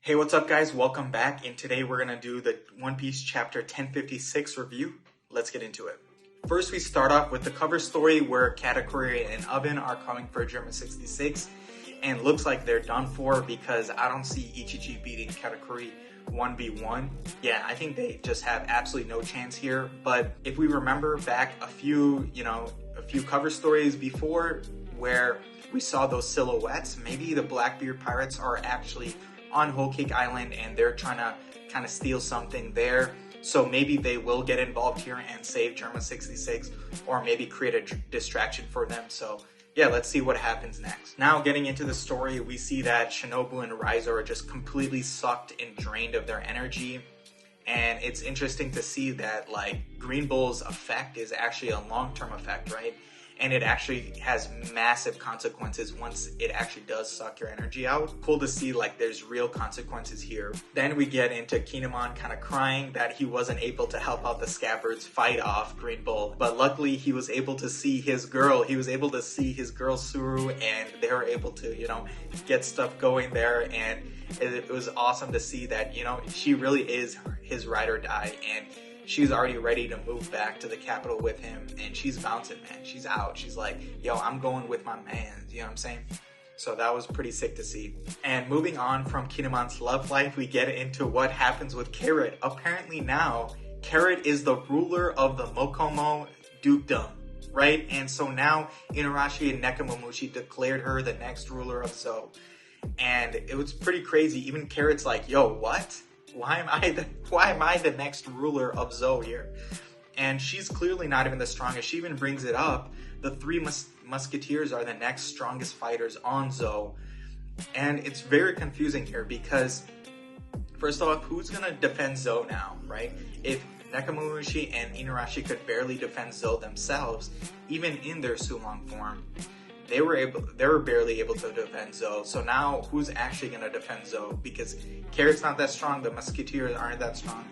Hey, what's up guys? Welcome back, and today we're gonna do the One Piece chapter 1056 review. Let's get into it. First, we start off with the cover story where Katakuri and Oven are coming for Germa 66, and looks like they're done for because I don't see Ichichi beating Katakuri 1v1. Yeah, I think they just have absolutely no chance here, but if we remember back a few cover stories before where we saw those silhouettes, maybe the Blackbeard pirates are actually on Whole Cake Island and they're trying to kind of steal something there. So maybe they will get involved here and save Germa 66, or maybe create a distraction for them. So yeah, let's see what happens next. Now getting into the story, we see that Shinobu and Raizo are just completely sucked and drained of their energy. And it's interesting to see that like Green Bull's effect is actually a long-term effect, right? And it actually has massive consequences once it actually does suck your energy out. Cool to see like there's real consequences here. Then we get into Kinemon kind of crying that he wasn't able to help out the Scavengers fight off Green Bull. But luckily he was able to see his girl. He was able to see his girl Suru, and they were able to, get stuff going there. And it was awesome to see that, she really is his ride or die. And she's already ready to move back to the capital with him, and she's bouncing, man. She's out. She's like, yo, I'm going with my man. You know what I'm saying? So that was pretty sick to see. And moving on from Kinemon's love life, we get into what happens with Carrot. Apparently now, Carrot is the ruler of the Mokomo dukedom, right? And so now Inarashi and Nekomamushi declared her the next ruler of Zou. And it was pretty crazy. Even Carrot's like, yo, what? Why am I the next ruler of Zou here? And she's clearly not even the strongest. She even brings it up. The three musketeers are the next strongest fighters on Zou. And it's very confusing here because, first off, who's going to defend Zou now, right? If Nekomamushi and Inarashi could barely defend Zou themselves, even in their Sulong form, they were barely able to defend Zou. So now who's actually going to defend Zou? Because Carrot's not that strong, the Musketeers aren't that strong.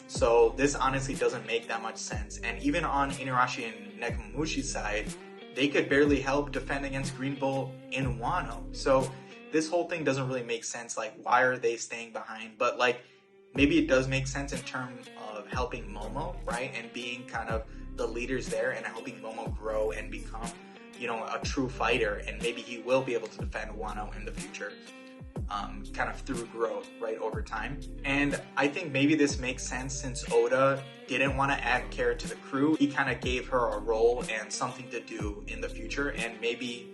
So this honestly doesn't make that much sense. And even on Inarashi and Nekomamushi's side, they could barely help defend against Green Bull in Wano. So this whole thing doesn't really make sense. Like, why are they staying behind? But like, maybe it does make sense in terms of helping Momo, right? And being kind of the leaders there and helping Momo grow and become, a true fighter, and maybe he will be able to defend Wano in the future, kind of through growth, right, over time. And I think maybe this makes sense since Oda didn't want to add Carrot to the crew. He kind of gave her a role and something to do in the future, and maybe,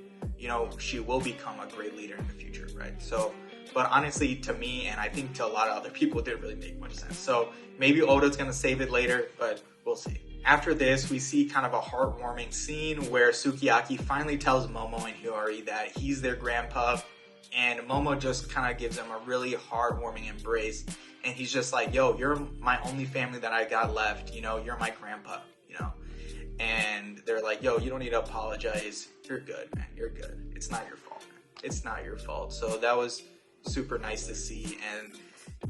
she will become a great leader in the future, right? So, but honestly, to me, and I think to a lot of other people, it didn't really make much sense. So maybe Oda's going to save it later, but we'll see. After this, we see kind of a heartwarming scene where Sukiyaki finally tells Momo and Hiyori that he's their grandpa, and Momo just kind of gives him a really heartwarming embrace, and he's just like, yo, you're my only family that I got left, you're my grandpa, and they're like, yo, you don't need to apologize, you're good, man, you're good, it's not your fault, man. It's not your fault. So that was super nice to see, and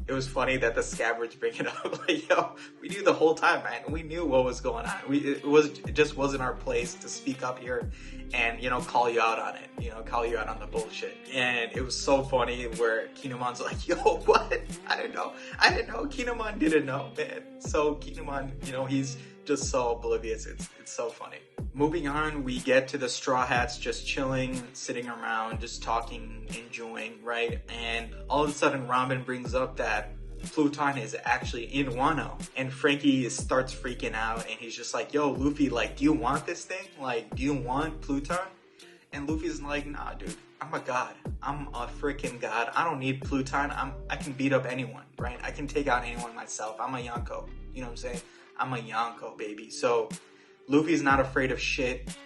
it was funny that the Scavengers bring it up. Like, yo, we knew the whole time, man. We knew what was going on. It just wasn't our place to speak up here and, call you out on it. Call you out on the bullshit. And it was so funny where Kinemon's like, yo, what? I didn't know. Kinemon didn't know, man. So Kinemon, he's just so oblivious. It's so funny. Moving on, we get to the Straw Hats just chilling, sitting around, just talking, enjoying, right? And all of a sudden, Ramen brings up that Pluton is actually in Wano. And Frankie starts freaking out, and he's just like, yo, Luffy, like, do you want this thing? Like, do you want Pluton? And Luffy's like, nah, dude, I'm a god. I'm a freaking god. I don't need Pluton. I can beat up anyone, right? I can take out anyone myself. I'm a Yonko. You know what I'm saying? I'm a Yonko, baby. So Luffy's not afraid of shit.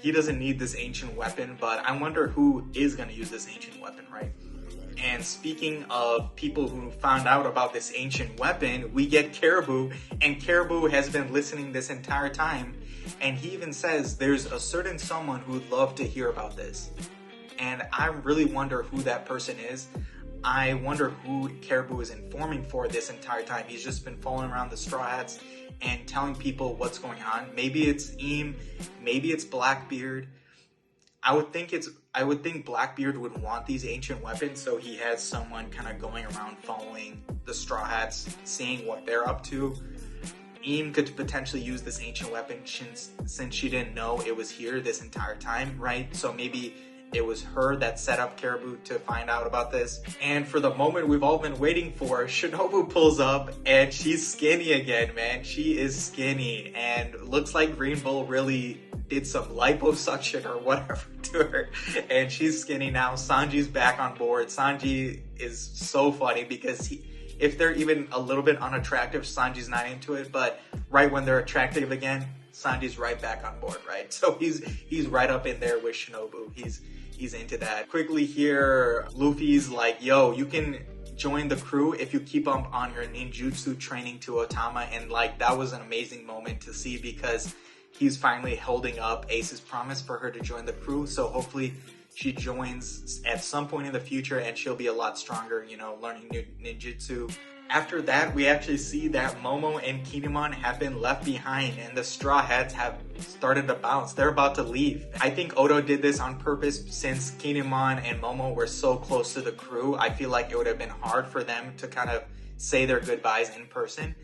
He doesn't need this ancient weapon, but I wonder who is going to use this ancient weapon, right? And speaking of people who found out about this ancient weapon, we get Caribou, and Caribou has been listening this entire time, and he even says there's a certain someone who would love to hear about this. And I really wonder who that person is. I wonder who Caribou is informing for this entire time. He's just been following around the Straw Hats and telling people what's going on. Maybe it's Eam, maybe it's Blackbeard. I would think it's I would think Blackbeard would want these ancient weapons, so he has someone kind of going around following the Straw Hats, seeing what they're up to. Eam could potentially use this ancient weapon since she didn't know it was here this entire time, right? So maybe it was her that set up Caribou to find out about this. And for the moment we've all been waiting for, Shinobu pulls up and she's skinny again, man. She is skinny and looks like Green Bull really did some liposuction or whatever to her. And she's skinny now. Sanji's back on board. Sanji is so funny because if they're even a little bit unattractive, Sanji's not into it. But right when they're attractive again, Sanji's right back on board, right? So he's right up in there with Shinobu. He's into that. Quickly here, Luffy's like, yo, you can join the crew if you keep up on your ninjutsu training to Otama. And like, that was an amazing moment to see because he's finally holding up Ace's promise for her to join the crew. So hopefully she joins at some point in the future and she'll be a lot stronger, you know, learning new ninjutsu. After that, we actually see that Momo and Kinemon have been left behind and the Straw Hats have started to bounce. They're about to leave. I think Oda did this on purpose since Kinemon and Momo were so close to the crew. I feel like it would have been hard for them to kind of say their goodbyes in person.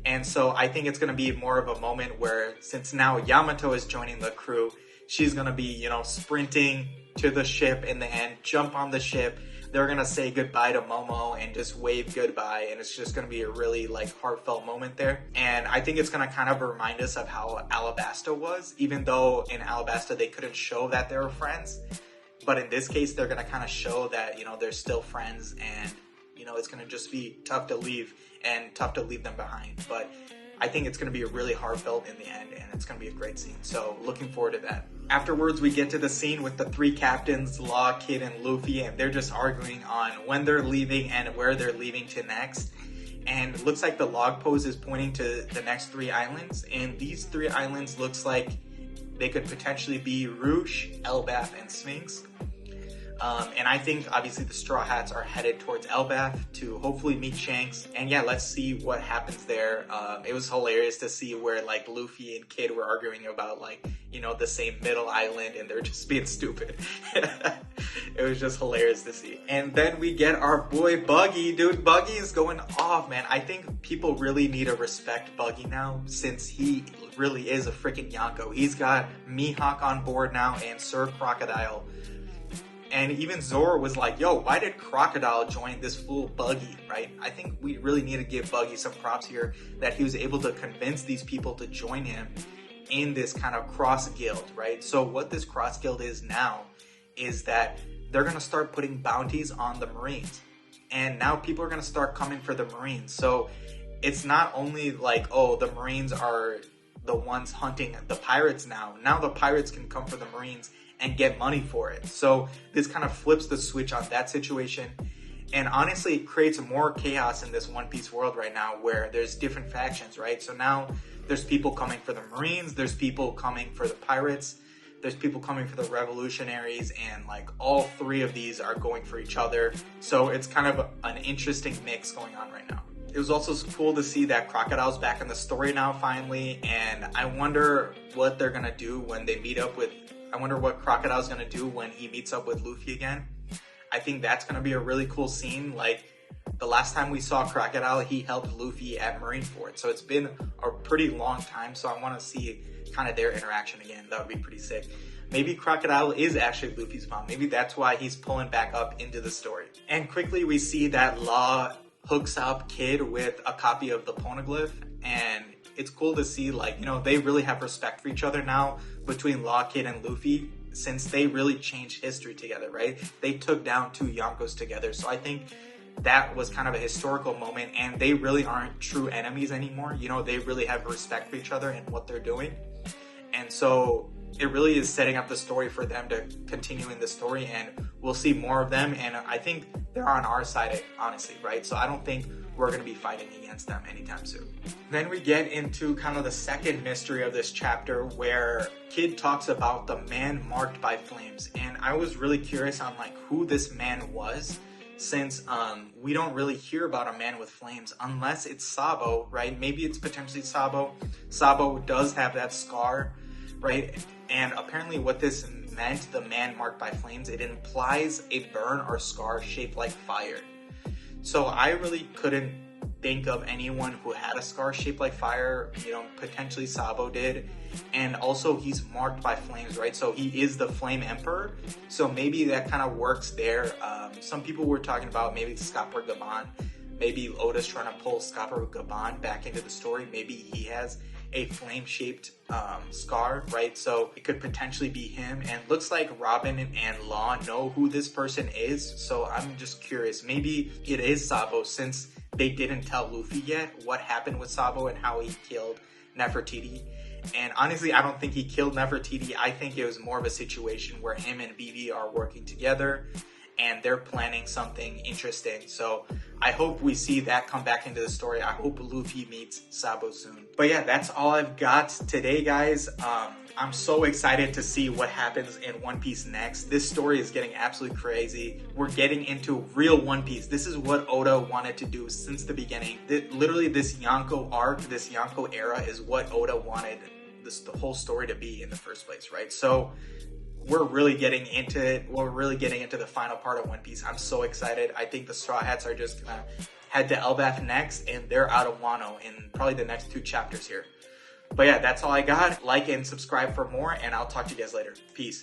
And so I think it's going to be more of a moment where since now Yamato is joining the crew, she's going to be, you know, sprinting to the ship in the end, jump on the ship. They're going to say goodbye to Momo and just wave goodbye. And it's just going to be a really like heartfelt moment there. And I think it's going to kind of remind us of how Alabasta was, even though in Alabasta they couldn't show that they were friends. But in this case, they're going to kind of show that, you know, they're still friends and, you know, it's going to just be tough to leave and tough to leave them behind. But I think it's going to be a really heartfelt in the end and it's going to be a great scene. So looking forward to that. Afterwards, we get to the scene with the three captains, Law, Kid, and Luffy, and they're just arguing on when they're leaving and where they're leaving to next. And it looks like the log pose is pointing to the next three islands. And these three islands looks like they could potentially be Rouge, Elbaf, and Sphinx. And I think obviously the Straw Hats are headed towards Elbaf to hopefully meet Shanks. And yeah, let's see what happens there. It was hilarious to see where like Luffy and Kid were arguing about like, you know, the same middle island and they're just being stupid. It was just hilarious to see. And then we get our boy Buggy. Dude, Buggy is going off, man. I think people really need to respect Buggy now since he really is a freaking Yonko. He's got Mihawk on board now and Sir Crocodile. And even Zoro was like, yo, why did Crocodile join this fool Buggy, right? I think we really need to give Buggy some props here that he was able to convince these people to join him in this kind of cross guild, right? So what this cross guild is now is that they're going to start putting bounties on the Marines. And now people are going to start coming for the Marines. So it's not only like, oh, the Marines are the ones hunting the pirates now. Now the pirates can come for the Marines and get money for it. So this kind of flips the switch on that situation. And honestly, it creates more chaos in this One Piece world right now where there's different factions, right? So now there's people coming for the Marines, there's people coming for the pirates, there's people coming for the revolutionaries, and like all three of these are going for each other. So it's kind of an interesting mix going on right now. It was also cool to see that Crocodile's back in the story now finally, and I wonder what they're gonna do when they meet up with I wonder what Crocodile's going to do when he meets up with Luffy again. I think that's going to be a really cool scene. Like, the last time we saw Crocodile, he helped Luffy at Marineford. So it's been a pretty long time, so I want to see kind of their interaction again. That would be pretty sick. Maybe Crocodile is actually Luffy's mom. Maybe that's why he's pulling back up into the story. And quickly we see that Law hooks up Kid with a copy of the Poneglyph, and it's cool to see, like, you know, they really have respect for each other now between Law, Kid, and Luffy since they really changed history together, right? They took down two Yonkos together. So I think that was kind of a historical moment, and they really aren't true enemies anymore. You know, they really have respect for each other and what they're doing. And so it really is setting up the story for them to continue in the story, and we'll see more of them. And I think they're on our side, honestly, right? So I don't think we're going to be fighting against them anytime soon. Then we get into kind of the second mystery of this chapter where Kid talks about the man marked by flames. And I was really curious on like who this man was, since we don't really hear about a man with flames unless it's Sabo, right? Maybe it's potentially Sabo. Sabo does have that scar, right? And apparently what this meant the man marked by flames, it implies a burn or scar shaped like fire. So I really couldn't think of anyone who had a scar shaped like fire. You know, potentially Sabo did. And also he's marked by flames, right? So he is the Flame Emperor. So maybe that kind of works there. Some people were talking about maybe Scapper Gaban. Maybe Oda's trying to pull Scapper Gaban back into the story. Maybe he has a flame-shaped scar, right? So it could potentially be him. And looks like Robin and Law know who this person is. So I'm just curious. Maybe it is Sabo, since they didn't tell Luffy yet what happened with Sabo and how he killed Nefertiti. And honestly, I don't think he killed Nefertiti. I think it was more of a situation where him and Vivi are working together and they're planning something interesting. So I hope we see that come back into the story. I hope Luffy meets Sabo soon. But yeah, that's all I've got today, guys. I'm so excited to see what happens in One Piece next. This story is getting absolutely crazy. We're getting into real One Piece. This is what Oda wanted to do since the beginning. Literally, this Yonko arc, this Yonko era is what Oda wanted the whole story to be in the first place, right? So we're really getting into it. We're really getting into the final part of One Piece. I'm so excited. I think the Straw Hats are just gonna head to Elbaf next, and they're out of Wano in probably the next 2 chapters here. But yeah, that's all I got. Like and subscribe for more, and I'll talk to you guys later. Peace.